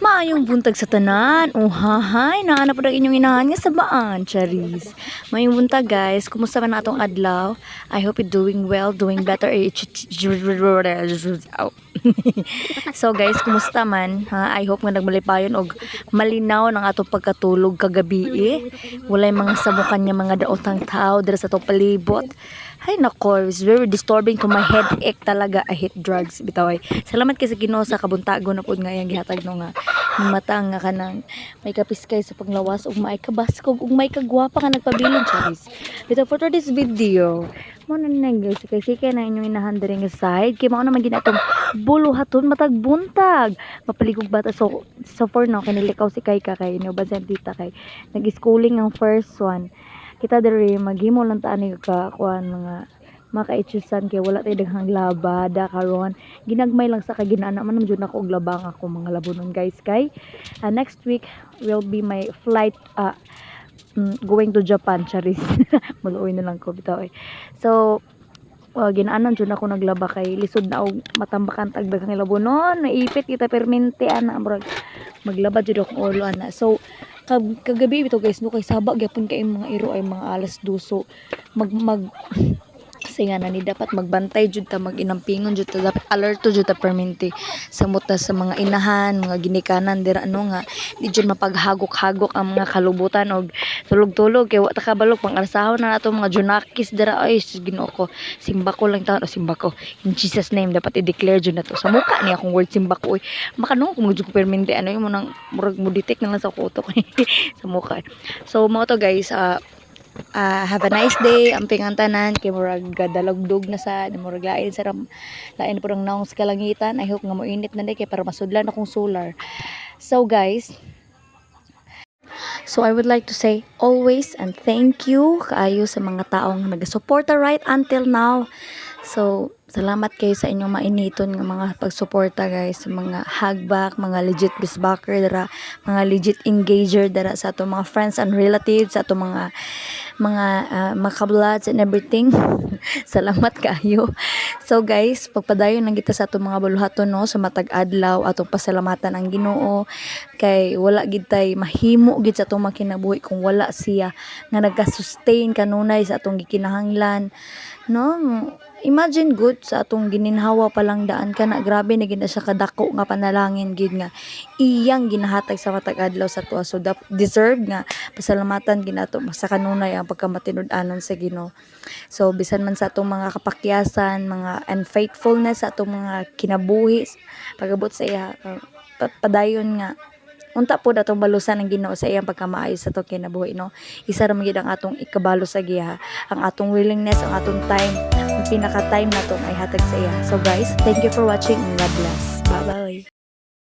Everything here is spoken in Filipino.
Maayong buntag sa tanan. Uhahay, naanap po inyong inahan nga sa baan, Charis. Maayong buntag, guys. Kumusta man na atong adlaw? I hope you're doing well, doing better. So, guys, kumusta man? Ha? I hope nga nagmalipayon og malinaw ng atong pagkatulog kagabi. Walay mga samukan nga mga daotang tao dira sa atong palibot. Ay nako, it's very disturbing to my headache talaga. I hate drugs bitaway. Salamat kay sa Ginoo sa kabuntago na pud nga iyang gihatag no nga matang nga kanang may kapiskay sa panglawas ug may kabaskog ug may kagwapa nga nagpabilin Charis. Bitaw for this video, mo na guys kay na inyong inahandering side kay mao na man ginatong buluhaton matag buntag. Mapaligog bata so for now kinilikaw si kay kay no ba dita kay nag-schooling ang first one. Kita diri maghimo lang ta ani ka kuan mga makaitsusan kay wala tay daghang labada karon ginagmay lang sa kaginana man jud nako og labang ako mga labonon guys kay next week will be my flight going to Japan Charis. Maluoy na lang ko bitaw so ginaanan jud ako naglaba kay lisod na og matambakan tag daghang labonon naipit kita permente ana murag maglaba jud akong ulo ana so kagabi bitaw guys no kay sabag gyapon kay mga iro ay mga alas 2 so mag kasi nga nani dapat magbantay jud ta maginampingon jud ta dapat alerto jud ta permente sa muta sa mga inahan mga ginikanan dira ano nga di jud mapaghagok-hagok ang mga kalubutan og tulog-tulog kay wa ta kabalok pang arsahon na nato mga junakis dira ay Ginoo ko simba ko lang ta simba ko in Jesus name dapat i-declare jud nato sa muka ni akong word simba ko makanong kung jud ko permente ano yung nang murag mo detect na lang sa kuto sa muka so mo to guys have a nice day amping ang tanan kay murag gadalagdog na sa murag lain sa lain purang naong sa kalangitan. I hope nga mo init na day kay para masudlan akong solar. So guys, so I would like to say always and thank you kaayo sa mga taong nagasuporta right until now. So, salamat kayo sa inyong mainiton nga mga pagsuporta guys, sa mga hagback, mga legit bisbacker dara, mga legit engager dara sa ato mga friends and relatives, sa ato mga makablods and everything. Salamat kayo. So guys, pagpadayon lang kita sa ato mga buluhaton no, sa matag adlaw atong pasalamatan ang Ginoo kay wala gid tay mahimo gid sa atong makinabuhi kung wala siya nga nagka-sustain kanunay sa atong gikinahanglan no. Imagine good sa atong gininhawa pa lang daan kana grabe na gid siya kadako nga panalangin gid nga iyang ginahatag sa matag adlaw sa tuwa so deserve nga pasalamatan ginato sa kanunay ang pagkamatinud-anon sa Ginoo. So bisan man sa atong mga kapakyasan, mga unfaithfulness sa atong mga kinabuhi pagabot sa iya padayon nga unta po atong balusan ang Ginoo sa iyang pagkamaayo sa atong kinabuhi no. Isa ra man gid ang atong ikabalo sa giha, ang atong willingness, ang atong time, ang pinaka time natong ay hatag sa iya. So guys, thank you for watching and God bless. Bye bye.